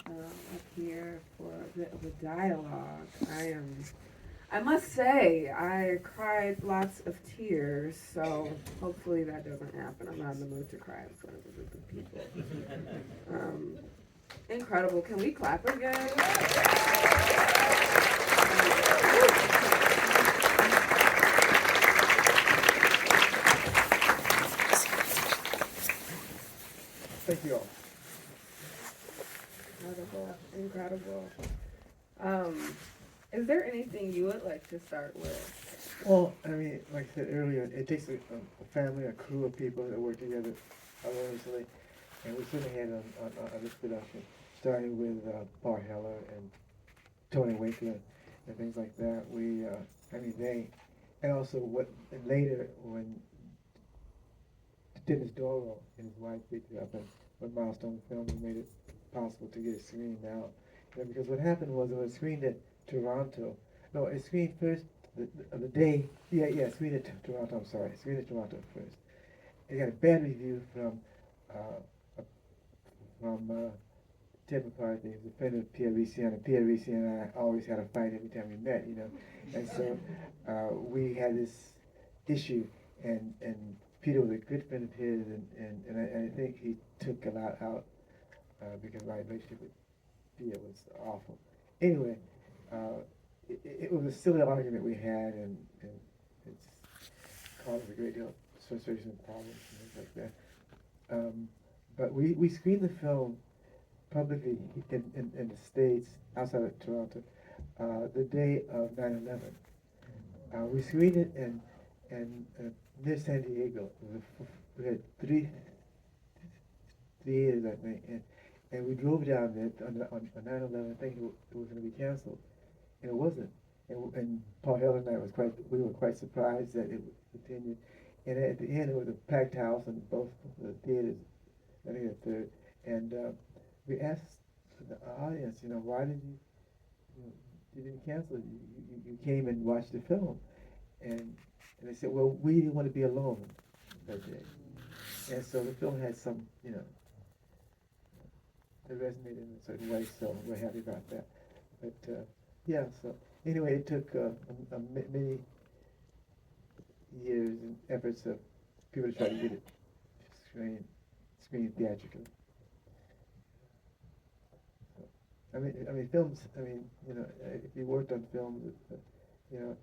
up here for a bit of a dialogue. I must say, I cried lots of tears, so hopefully that doesn't happen. I'm not in the mood to cry in front of a group of people. Um, Incredible. Can we clap again? Thank you all. Incredible. Incredible. Um, is there anything you would like to start with? Well, I mean, like I said earlier, it takes a family, a crew of people that work together harmoniously, and we certainly had on this production, starting with Paul Heller and Tony Winkler and things like that. And also and later when Dennis Doral and his wife picked it up and when Milestone Films made it possible to get it screened out. Because what happened was it was screened at Toronto. No, it screened first the day. Yeah, screened at Toronto. I'm sorry, screened at Toronto first. It got a bad review uh, from Ted McCarthy, who's a friend of Pierre Ricci, and Pierre Ricci and I always had a fight every time we met, And so we had this issue, and Peter was a good friend of his, and I think he took a lot out because my relationship with Pierre was awful. Anyway, it was a silly argument we had, and it's caused a great deal of frustration and problems and things like that. But we screened the film publicly in the States, outside of Toronto, the day of 9/11. We screened it in near San Diego. We had three theaters, I think, and we drove down there on 9/11, thinking it was going to be canceled, and it wasn't. And Paul Heller and I we were quite surprised that it continued. And at the end, it was a packed house in both the theaters, I think the third, and we asked the audience, why you didn't cancel it? You came and watched the film, and they said, well, we didn't want to be alone that day, and so the film had some, it resonated in a certain way, so we're happy about that. But yeah, so anyway, it took many years and efforts of people to try to get it screened theatrically. Films. If you worked on films, you know,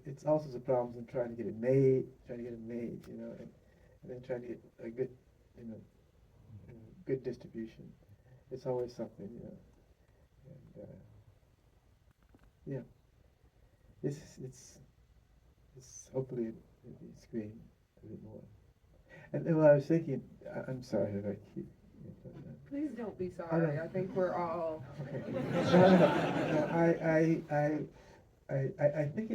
it's all sorts of problems in trying to get it made, and then trying to get a good, you know, good distribution. It's always something, And yeah, it's hopefully it'll be screened a bit more. And what I was thinking, I'm sorry that I keep. Please don't be sorry. I think we're all. Okay. No, I think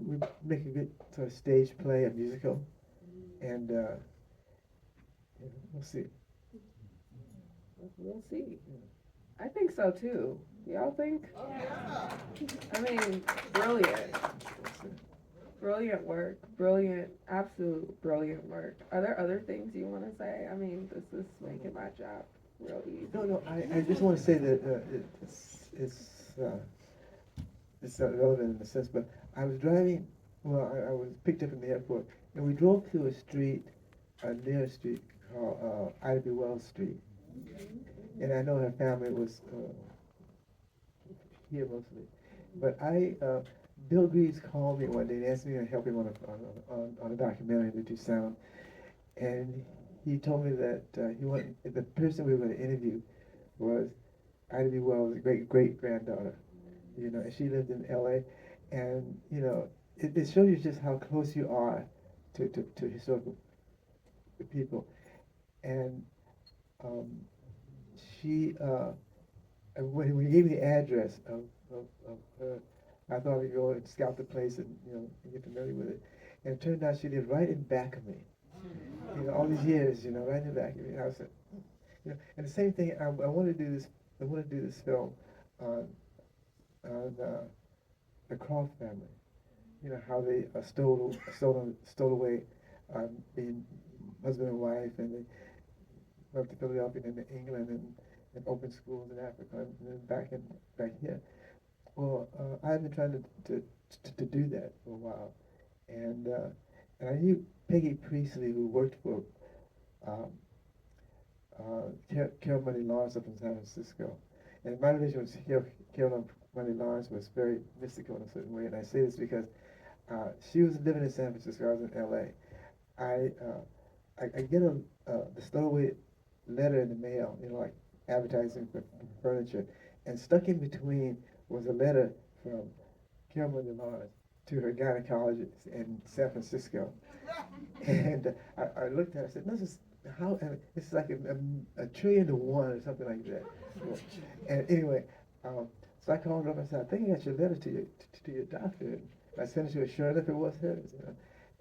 we make a good sort of stage play, a musical, and we'll see. We'll see. I think so too. Y'all think? I mean, brilliant. Brilliant work. Brilliant, absolute brilliant work. Are there other things you want to say? I mean, this is making my job real easy. No, I just want to say that it's not relevant in a sense, but I was driving, I was picked up in the airport, and we drove through near a street called Ida B. Wells Street. And I know her family was here mostly. But Bill Greaves called me one day and asked me to help him on a documentary to do sound. And he told me that the person we were going to interview was Ida B. Wells' great granddaughter. And she lived in L.A. And it shows you just how close you are to historical people. And she when he gave me the address of her, I thought I'd go and scout the place and get familiar with it. And it turned out she lived right in back of me. All these years, right in the back of me. And I said, and the same thing. I want to do this. I want to do this film on the Croft family. How they stole away being husband and wife, and went to Philadelphia and then to England and opened schools in Africa and then back here. Well, I've been trying to do that for a while, and and I knew Peggy Priestley, who worked for um, Carol Money Lawrence up in San Francisco, and my relation with Carol Money Lawrence was very mystical in a certain way, and I say this because she was living in San Francisco, I was in L.A. I get the stowaway letter in the mail, like advertising for furniture, and stuck in between was a letter from Kilmer Lawrence to her gynecologist in San Francisco. And I looked at it, I said, no, this is how, and it's like a trillion to one or something like that. And anyway, so I called her up and said, I think I got your letter to your doctor. And I sent it to her, sure enough, it was hers.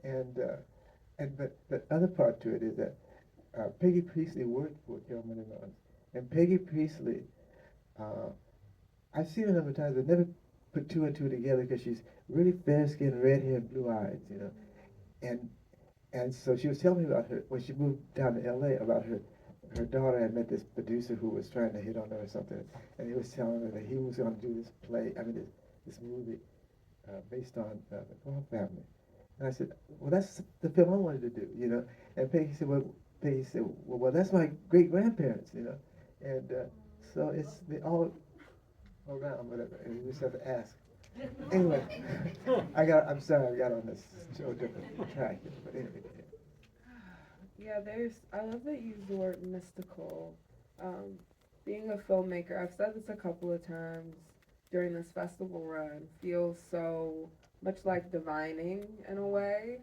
And but the other part to it is that Peggy Priestley worked for Kilmer Lawrence. And Peggy Priestley, uh, I've seen her a number of times, but never put two and two together because she's really fair skinned, red hair, blue eyes. And and so she was telling me about her when she moved down to L.A. about her daughter had met this producer who was trying to hit on her or something, and he was telling her that he was going to do this play, this movie based on the Clark family. And I said, well, that's the film I wanted to do. And Peggy said, well, that's my great grandparents. And so it's all around, whatever, and you just have to ask. Anyway, I'm sorry, I got on this so different track, but anyway. Yeah, I love that you use the word mystical. Um, Being a filmmaker, I've said this a couple of times during this festival run, feels so much like divining in a way.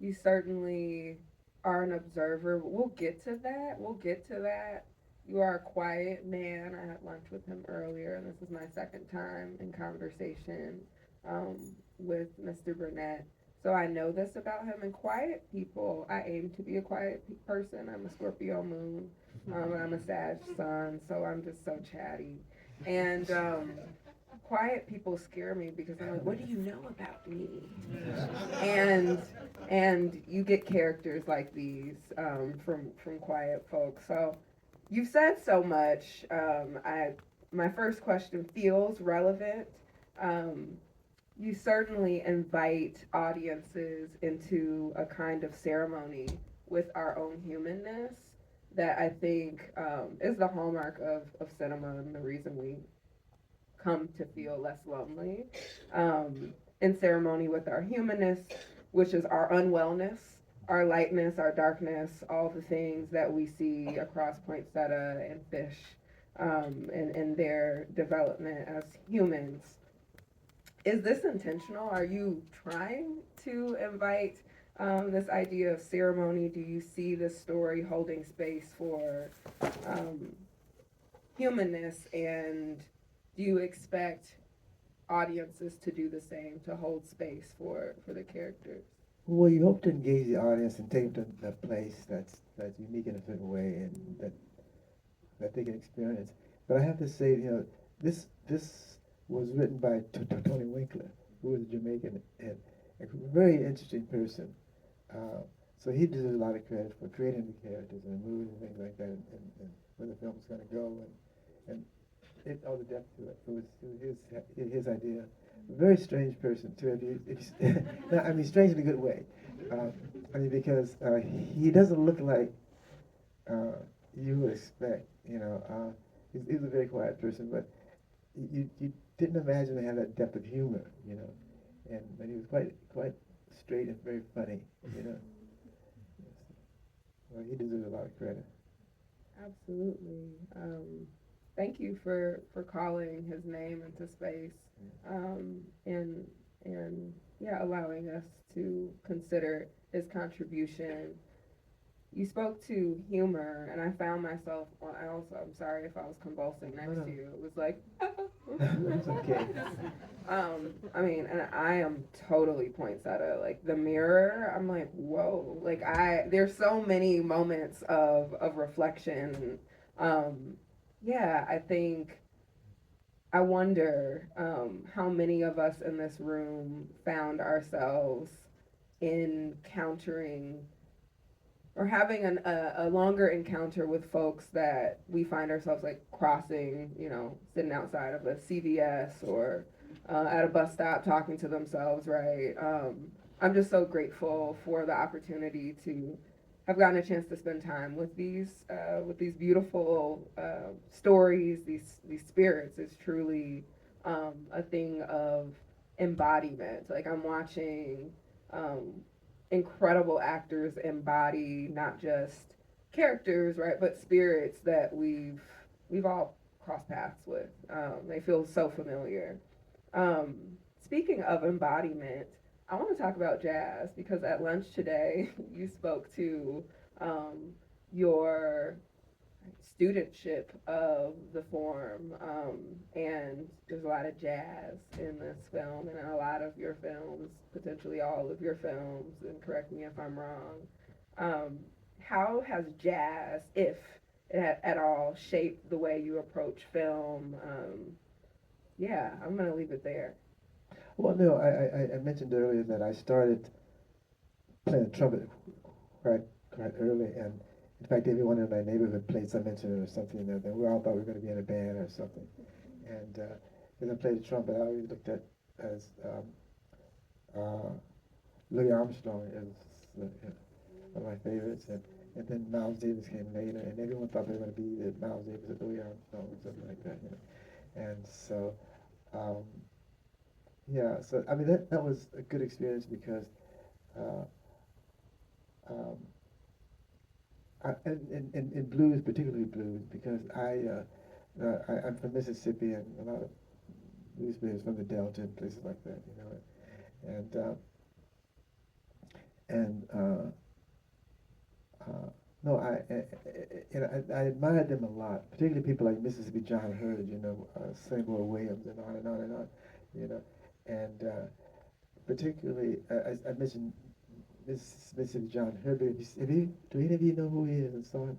You certainly are an observer. We'll get to that. We'll get to that. You are a quiet man. I had lunch with him earlier, and this is my second time in conversation um, with Mr. Burnett. So I know this about him. And quiet people, I aim to be a quiet person. I'm a Scorpio moon, and I'm a Sag sun, so I'm just so chatty. And quiet people scare me because I'm like, what do you know about me? And you get characters like these from quiet folks. So you've said so much. My first question feels relevant. Um, you certainly invite audiences into a kind of ceremony with our own humanness that I think is the hallmark of cinema and the reason we come to feel less lonely. In ceremony with our humanness, which is our unwellness, our lightness, our darkness, all the things that we see across poinsettia and fish in their development as humans. Is this intentional? Are you trying to invite this idea of ceremony? Do you see this story holding space for um, humanness, and do you expect audiences to do the same, to hold space for the characters? Well, you hope to engage the audience and take them to a place that's unique in a certain way and that they can experience. But I have to say, this was written by Tony Winkler, who was a Jamaican and a very interesting person. Uh, so he deserves a lot of credit for creating the characters and the movies and things like that, and where the film was going to go, and all the depth to it. It was his idea. A very strange person too. No, I mean, strange in a good way. Because he doesn't look like you would expect. He's a very quiet person, but you didn't imagine he had that depth of humor. And he was quite straight and very funny. Well, he deserves a lot of credit. Absolutely. Thank you for calling his name into space, and yeah, allowing us to consider his contribution. You spoke to humor, and I found myself. I'm sorry if I was convulsing next to you. It was like, It's okay. I mean, and I am totally poinsettia. Like the mirror, I'm like, whoa. Like there's so many moments of reflection. Um, yeah, I think I wonder how many of us in this room found ourselves encountering or having a longer encounter with folks that we find ourselves like crossing, sitting outside of a CVS or at a bus stop talking to themselves, right? I'm just so grateful for the opportunity to have gotten a chance to spend time with these beautiful stories, these spirits. Is truly a thing of embodiment. Like I'm watching um, incredible actors embody not just characters, right, but spirits that we've all crossed paths with. They feel so familiar. Um, Speaking of embodiment, I want to talk about jazz because at lunch today you spoke to um, your studentship of the form, and there's a lot of jazz in this film and in a lot of your films, potentially all of your films, and correct me if I'm wrong. Um, how has jazz, if it at all, shaped the way you approach film? Yeah, I'm gonna leave it there. Well, no, I mentioned earlier that I started playing the trumpet quite quite early, and in fact, everyone in my neighborhood played some instrument or something. That we all thought we were going to be in a band or something. And as I played the trumpet, I always looked at as uh, Louis Armstrong as one of my favorites, and then Miles Davis came later, and everyone thought they were going to be the Miles Davis or Louis Armstrong or something like that, And so, um, yeah, so I mean that was a good experience because uh, um, in blues, particularly blues, because I'm from Mississippi, and a lot of blues players from the Delta and places like that, and uh, and uh, no, I admired them a lot, particularly people like Mississippi John Hurd, Seymour Williams, and on and on and on, you know, and particularly I mentioned Mississippi John Hurd. Do any of you know who he is and so on?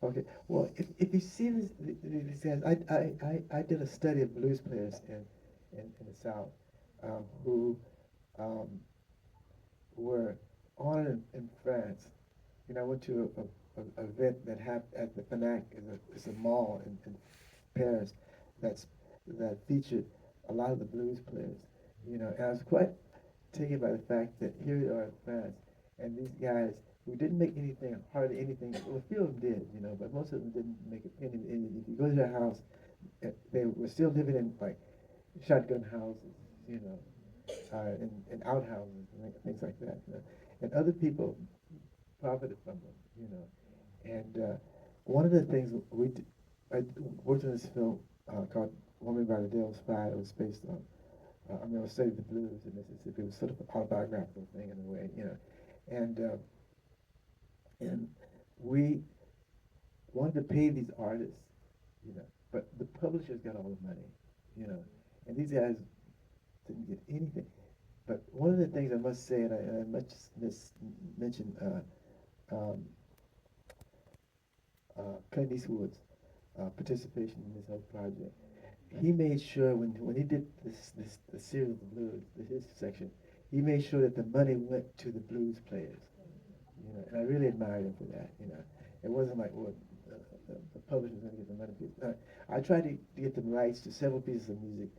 Okay, well, if you see these guys, I did a study of blues players in the South who um, were honored in France. I went to a event that happened at the Fnac, is a mall in Paris, that's that featured a lot of the blues players. And I was quite taken by the fact that here we are in France, and these guys who didn't make anything, hardly anything. Well, a few of them did, but most of them didn't make any. If you go to their house, they were still living in like shotgun houses, you know, in outhouses and things like that. And other people profited from them, And one of the things I worked on this film called Woman by the Devil's Fire. It was based on, it was Save the Blues in Mississippi. It was sort of an autobiographical thing in a way, And and we wanted to pay these artists, but the publishers got all the money, and these guys didn't get anything. But one of the things I must say, and I must mention um, Clint Eastwood's participation in this whole project. He made sure when he did this the series of the blues, his section, he made sure that the money went to the blues players. And I really admired him for that. It wasn't like well, the publisher's going to get the money. I tried to get the rights to several pieces of music,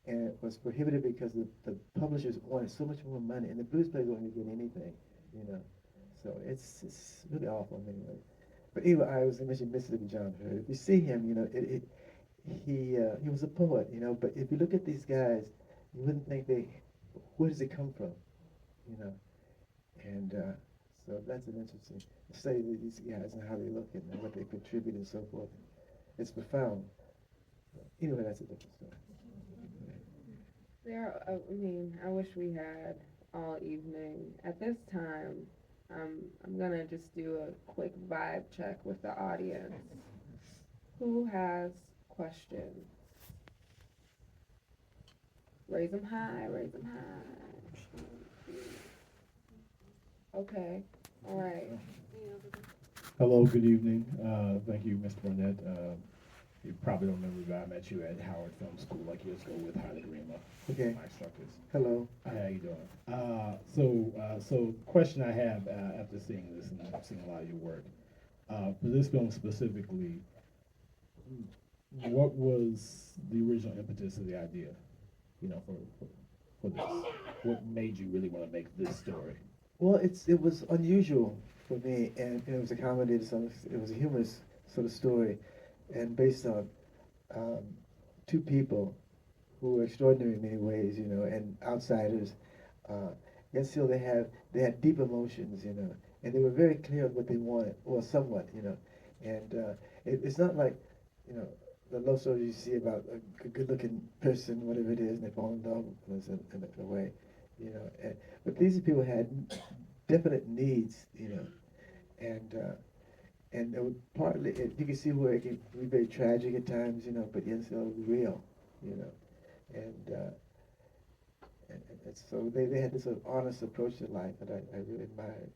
and it was prohibited because the publishers wanted so much more money, and the blues players weren't going to get anything. You know, so it's really awful anyway. But anyway, I was mentioning Mississippi John Hurt. If you see him, he was a poet, But if you look at these guys, you wouldn't think where does it come from, you know? And so that's an interesting study of these guys and how they look and what they contribute and so forth. It's profound. Anyway, that's a different story. I wish we had all evening. At this time, I'm gonna just do a quick vibe check with the audience. Who has questions? Raise them high, raise them high. Okay, all right. Hello, good evening. Thank you, Mr. Burnett. You probably don't remember, but I met you at Howard Film School like years ago with Haile Grima, Okay. my instructors. Hello. Hi, how you doing? So question I have after seeing this, and I've seen a lot of your work, for this film specifically, what was the original impetus of the idea, for this? What made you really want to make this story? Well, it was unusual for me, and it was a comedy. It was a humorous sort of story, and based on um, two people who were extraordinary in many ways, and outsiders. Uh, Yet still, they had deep emotions, and they were very clear on what they wanted, well, somewhat, and it's not like, you know, the love stories you see about a good-looking person, whatever it is, and they fall in love with us in a way, but these people had definite needs, and it would you can see where it can be very tragic at times, but yet still real, you know, and, uh, and so they had this sort of honest approach to life that I really admired,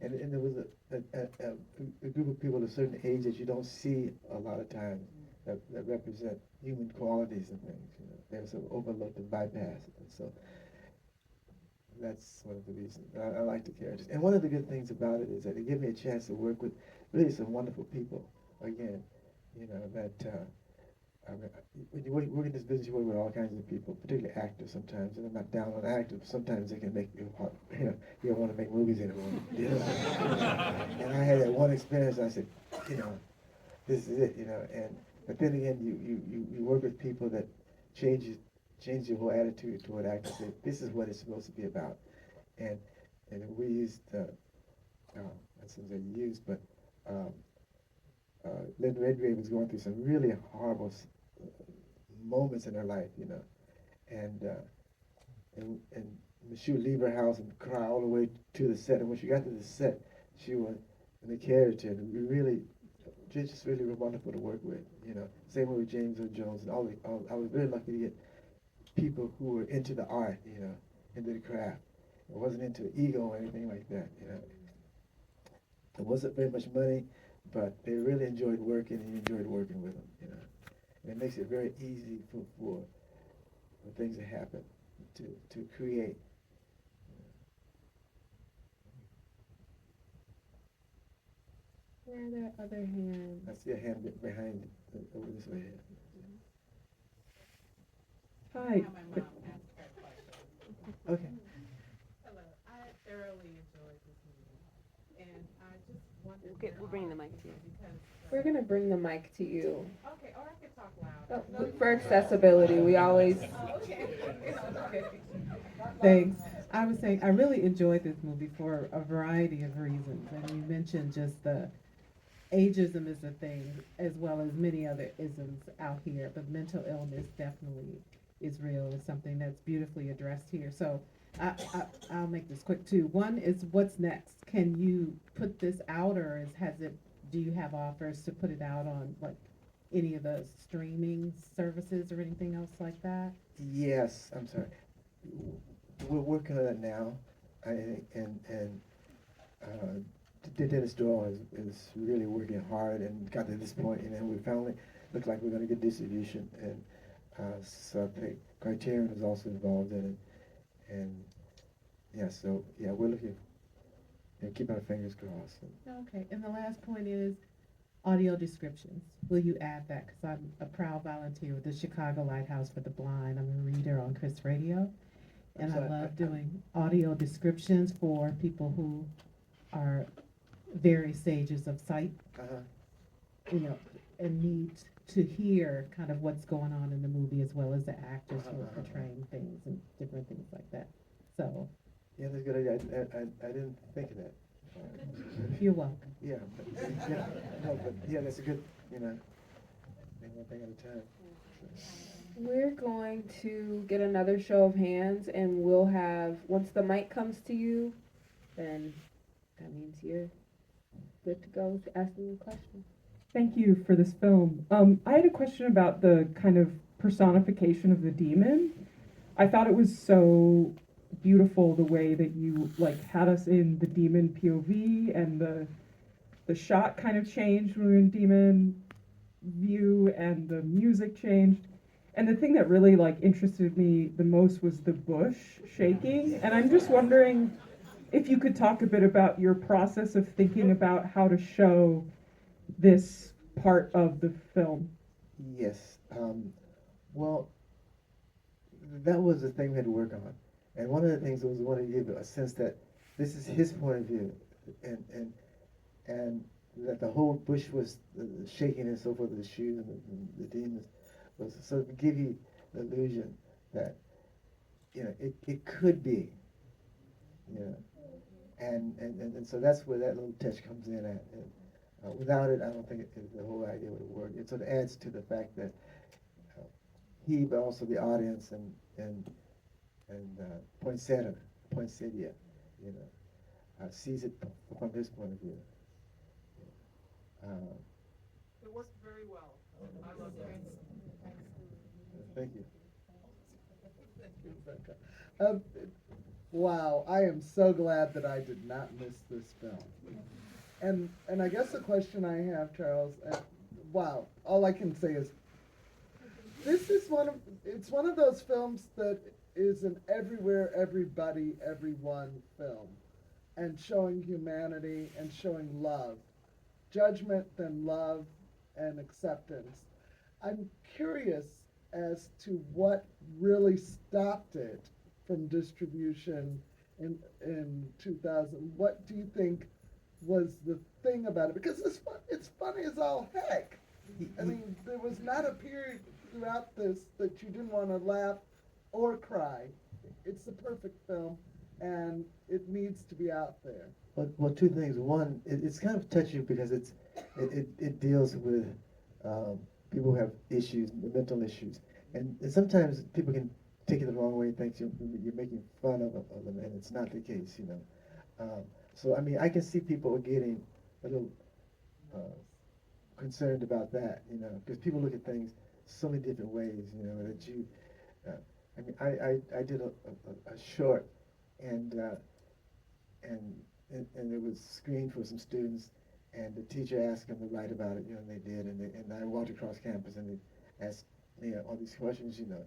and there was a group of people at a certain age that you don't see a lot of times that represent human qualities and things, they're sort of overlooked and bypassed, and so that's one of the reasons I like the characters. And one of the good things about it is that it gave me a chance to work with really some wonderful people. Again, that I mean, when you work in this business, you work with all kinds of people, particularly actors sometimes. And I'm not down on actors, but sometimes they can make you, you don't want to make movies anymore. And I had that one experience. I said, you know, this is it, And but then again, you work with people that change change your whole attitude toward acting. Say, this is what it's supposed to be about. And we used that sounds like used, but um, Lynn Redgrave was going through some really horrible moments in her life, and uh, and she would leave her house and cry all the way to the set. And when she got to the set, she was in the character, and we really just really wonderful to work with, Same way with James Earl Jones and I was very lucky to get people who were into the art, into the craft. It wasn't into ego or anything like that, There wasn't very much money, but they really enjoyed working and you enjoyed working with them. And it makes it very easy for things to happen, to create. Where are there other hands? I see a hand behind over this way. Hi. How my mom asked her question. Okay. Hello, I thoroughly enjoyed this movie, and I just wanted. Okay, we're bringing the mic to you. Because. We're gonna bring the mic to you. Okay, or I could talk loud. Oh, for accessibility, we always. Oh, okay. Okay. Thanks. I was saying I really enjoyed this movie for a variety of reasons, and you mentioned just the ageism is a thing, as well as many other isms out here. But mental illness definitely is real. It's something that's beautifully addressed here. So I'll make this quick too. One is what's next? Can you put this out, or do you have offers to put it out on like any of the streaming services or anything else like that? Yes, I'm sorry. We're working on that now, I think, and Dennis Doyle is really working hard and got to this point, and we finally look like we're going to get distribution, and so I think Criterion is also involved in it, and yeah, we're looking, keep our fingers crossed. Okay, and the last point is audio descriptions. Will you add that? Because I'm a proud volunteer with the Chicago Lighthouse for the Blind. I'm a reader on Chris Radio, and I love doing audio descriptions for people who are various stages of sight, Uh-huh. and need to hear kind of what's going on in the movie, as well as the actors who are portraying things and different things like that. So Yeah, that's a good idea. I didn't think of that. you're welcome. Yeah, that's a good, one thing at a time. We're going to get another show of hands, and we'll have, once the mic comes to you, then that means you're good to go to asking a question. Thank you for this film. I had a question about the kind of personification of the demon. I thought it was so beautiful the way that you had us in the demon POV, and the shot kind of changed when we were in demon. view and the music changed. And the thing that really like interested me the most was the bush shaking. And I'm just wondering if you could talk a bit about your process of thinking about how to show this part of the film. Yes. Well, that was the thing we had to work on. And one of the things was we wanted to give a sense that this is his point of view, and that the whole bush was shaking and so forth, the shoes and the demons, was so to give you the illusion that it could be, you know, and so that's where that little touch comes in at. And, without it, I don't think the whole idea would work. It sort of adds to the fact that uh, he, but also the audience and poinsettia, you know, sees it from his point of view. Uh, It worked very well. I love that. Thank you. Thank you, Rebecca. Um, wow, I am so glad that I did not miss this film. And I guess the question I have, Charles, wow, all I can say is this is it's one of those films that is an everywhere, everybody, everyone film, and showing humanity and showing love, judgment, then love and acceptance. I'm curious as to what really stopped it from distribution in 2000. What do you think was the thing about it? Because it's funny as all heck. I mean, there was not a period throughout this that you didn't want to laugh or cry. It's the perfect film, and it needs to be out there. Well, two things. One, it's kind of touchy because it deals with people who have issues, mental issues, and sometimes people can take it the wrong way and think you're making fun of them, and it's not the case, you know. So I mean, I can see people getting a little concerned about that, you know, because people look at things so many different ways, you know, that you. I mean, I did a short, and and it was screened for some students, and the teacher asked them to write about it, you know, and they did, and I walked across campus and they asked me all these questions, you know,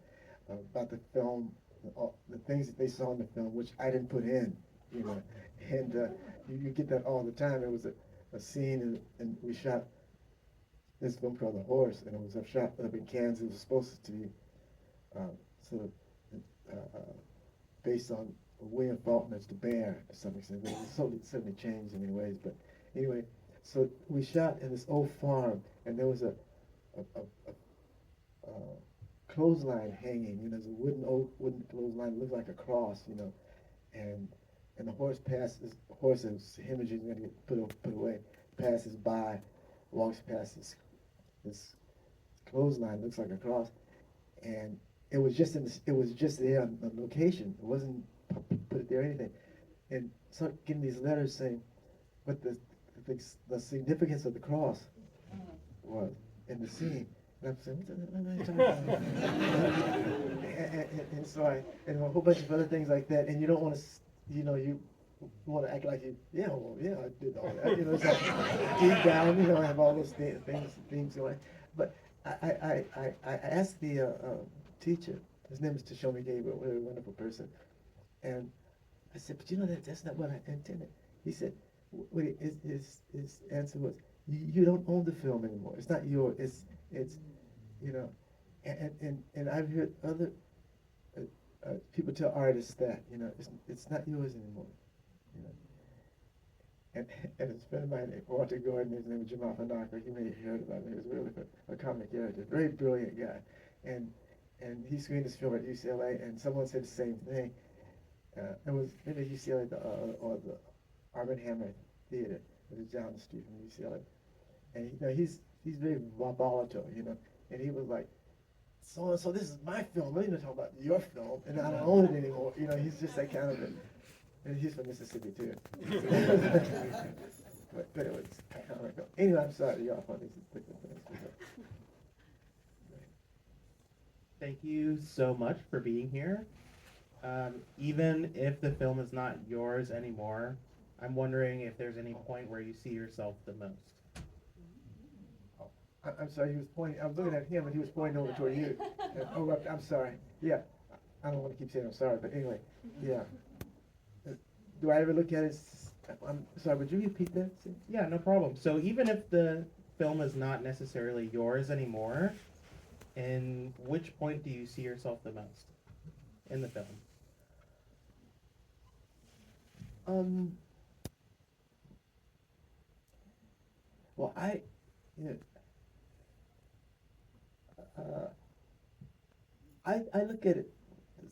about the film, all, the things that they saw in the film, which I didn't put in, you know, and you get that all the time. It was a scene, and we shot this film called The Horse, and it was shot up in Kansas. It was supposed to be sort of based on William Faulkner's The Bear to some extent. But it certainly changed in many ways. But anyway, so we shot in this old farm, and there was a clothesline hanging. You know, there's a wooden clothesline that looked like a cross. You know, and the horse passes. The horse is hemorrhaging, going to get put away. Passes by, walks past this clothesline, looks like a cross, and it was just there on location. It wasn't put it there or anything. And so getting these letters saying what the significance of the cross was in the scene. And I'm saying, what are they talking about? and so and a whole bunch of other things like that. And you don't want to, you know, you want to act like yeah, I did all that. You know, it's like deep down, you know, I have all those things going. But I asked the teacher, his name is Tashomi Gabriel, a really wonderful person, and I said, but you know that's not what I intended. He said, his answer was, you don't own the film anymore. It's not yours. It's you know, and I've heard other people tell artists that, you know, it's not yours anymore. You know. And a friend of mine, Walter Gordon, his name is Jamal Fanaka, you may have heard about him. He was really a comic character, very brilliant guy. And he screened this film at UCLA, and someone said the same thing. It was maybe UCLA or the Arm and Hammer Theater, which is down the street from UCLA. And you know, he's very volatile, you know. And he was like, so this is my film. I'm not talking about your film, and I don't own it anymore. You know, he's just that kind of a. And he's from Mississippi too. but it was comical. Anyway, I'm sorry, y'all on these different things. Thank you so much for being here. Even if the film is not yours anymore, I'm wondering if there's any point where you see yourself the most. I'm sorry, he was pointing, I was looking at him and he was pointing over toward you. Oh, I'm sorry, yeah, I don't wanna keep saying I'm sorry, but anyway, yeah. Uh, Do I ever look at it, I'm sorry, would you repeat that? Yeah, no problem. So even if the film is not necessarily yours anymore, in which point do you see yourself the most in the film? Um, well, you know, uh, I look at it,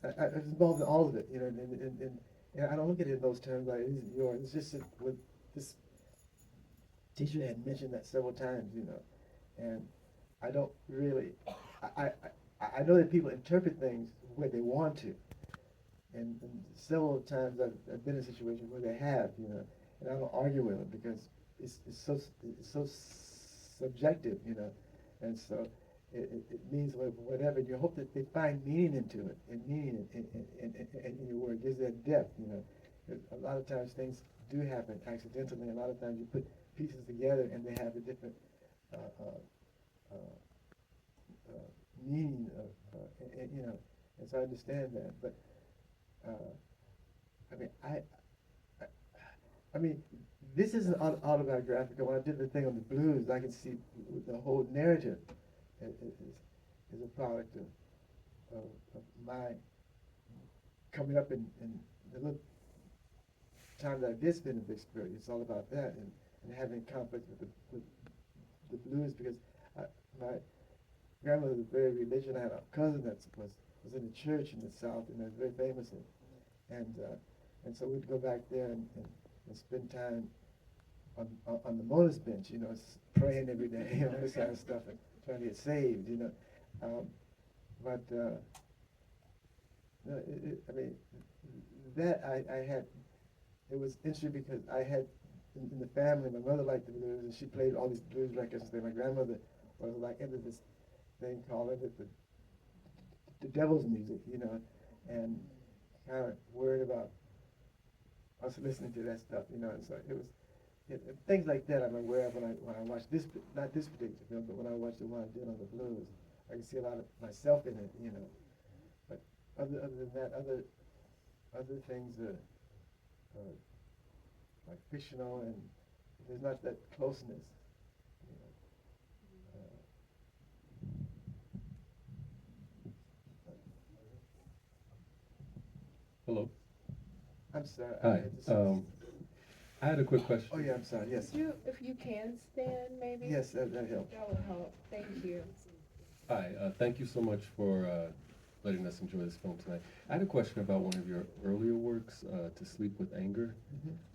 I was involved in all of it, you know, and I don't look at it in those terms, like, it isn't yours, it's just that with this teacher had mentioned that several times, you know, and I don't really, I, I, I know that people interpret things where they want to, and several times I've been in a situation where they have, you know, and I don't argue with them because it's so subjective, you know, and so it means whatever. You hope that they find meaning into it, and meaning in your word gives that depth, you know. A lot of times things do happen accidentally. A lot of times you put pieces together and they have a different uh, uh, meaning of, you know, and so I understand that, but uh, I mean, I, I mean, this isn't autobiographical. When I did the thing on the blues, I can see the whole narrative is a product of my coming up in the little time that I did spend in Vicksburg. It's all about that and having conflict with the blues because my grandmother was very religious. I had a cousin that was in the church in the South and was very famous and so we'd go back there and spend time on the bonus bench, you know, praying every day, you know, this kind of stuff, and trying to get saved, you know. But no, I mean, that I had, it was interesting because I had in the family, my mother liked the blues, and she played all these blues records and stuff. My grandmother was like into this thing called the devil's music, you know, and kind of worried about us listening to that stuff, you know, and so it was things like that I'm aware of when I watch this, not this particular film, but when I watch the one I did on the blues, I can see a lot of myself in it, you know. But other than that, other things are like fictional, and there's not that closeness, you know. Hello. I'm sorry. Hi. I had a quick question. Oh yeah, I'm sorry. Yes. If you can stand, maybe? Yes, that helps. That would help. Thank you. Hi. Thank you so much for letting us enjoy this film tonight. I had a question about one of your earlier works, To Sleep with Anger.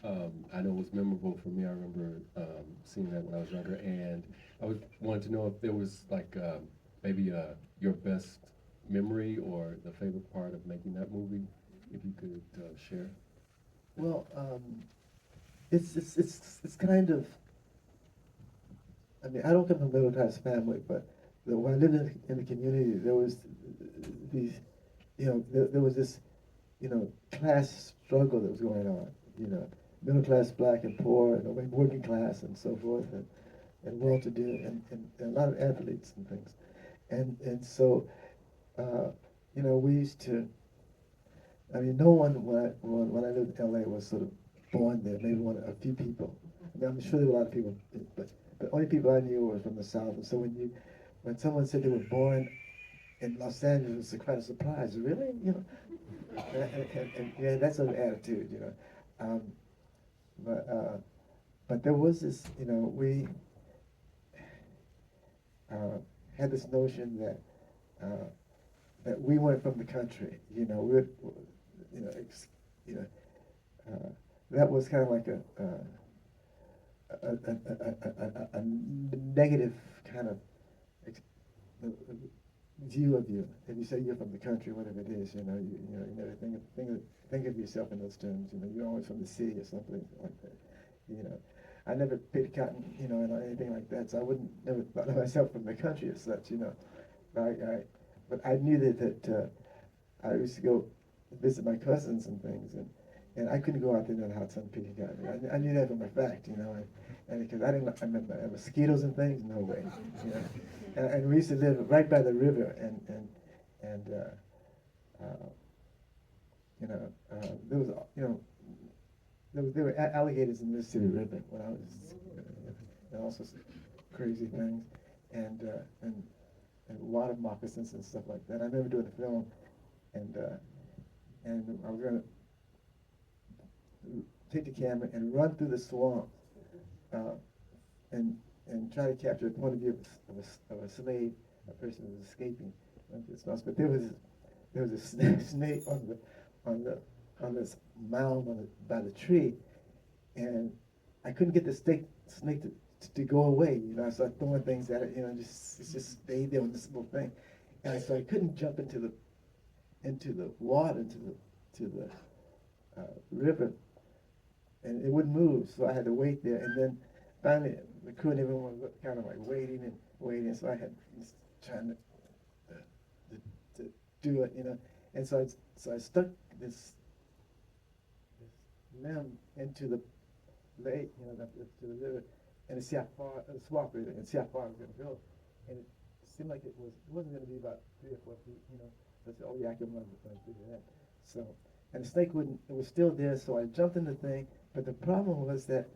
I know it was memorable for me. I remember seeing that when I was younger, and wanted to know if there was like maybe your best memory or the favorite part of making that movie, if you could share. Well, it's kind of. I mean, I don't come from a middle class family, but when I lived in the community, there was these, you know, there was this, you know, class struggle that was going on. You know, middle class black and poor, and working class and so forth, and well-to-do, and a lot of athletes and things, and so, you know, we used to. I mean, no one when I lived in LA was sort of born there. Maybe a few people. I mean, I'm sure there were a lot of people, but the only people I knew were from the South. And so when someone said they were born in Los Angeles, it was quite a surprise. Really, you know, and yeah, that sort of attitude, you know. But there was this, you know, we had this notion that we weren't from the country. You know, you know, you know, that was kind of like a negative kind of view of you. If you say you're from the country, whatever it is, you know, you never think of yourself in those terms. You know, you're always from the city or something like that. You know, I never picked cotton, you know, and anything like that. So I wouldn't never thought of myself from the country as such. You know, but I knew that I used to go visit my cousins and things, and I couldn't go out there in that hot sun picking cotton. I knew that for a fact, you know, and because I didn't, I remember mosquitoes and things, no way, you know. And we used to live right by the river, and you know, there was, you know, there were alligators in the Mississippi River when I was, and all sorts of crazy things, and water moccasins and stuff like that. I remember doing the film, and I was gonna take the camera and run through the swamp, uh, and try to capture the point of view of a slave, a person who was escaping. But there was a snake on this mound by the tree, and I couldn't get the snake to go away. You know, I started throwing things at it. You know, it just stayed there on this little thing, and so I couldn't jump into the water, to the river, and it wouldn't move. So I had to wait there, and then finally the crew and everyone was kind of like waiting and waiting. So I had trying to do it, you know, and so I stuck this limb into the lake, you know, to the river, and to see how far the swamp river, and see how far I was going to go, and it seemed like it wasn't going to be about 3 or 4 feet, you know. So I said, oh yeah, I can run through that. So, and the snake wouldn't. It was still there, so I jumped in the thing. But the problem was that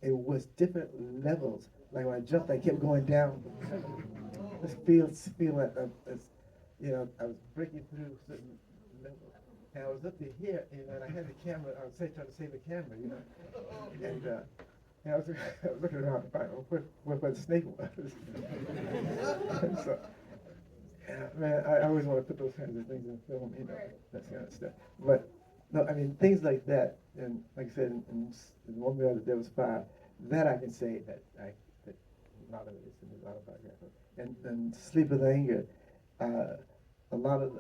it was different levels. Like when I jumped, I kept going down. This feel like you know, I was breaking through certain levels. And I was up to here, and I had the camera. I was trying to save the camera, you know. And I was looking around to find where the snake was. So, man, I always want to put those kinds of things in film, you know, that kind of stuff. But no, I mean things like that, and like I said, in one way or the other, there was fire. That I can say that a lot of it is in the autobiography. And Sleep with Anger, a lot of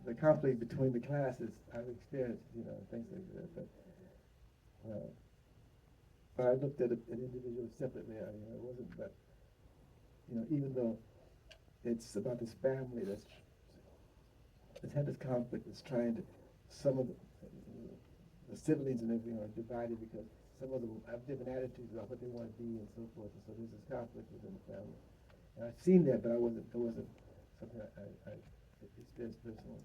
the conflict between the classes I've experienced, you know, things like that. But I looked at individuals separately. You know, it wasn't that. You know, even though it's about this family that's had this conflict, that's trying to, some of the siblings and everything are divided because some of them have different attitudes about what they want to be and so forth, and so there's this conflict within the family. And I've seen that, but it wasn't something I experienced personally.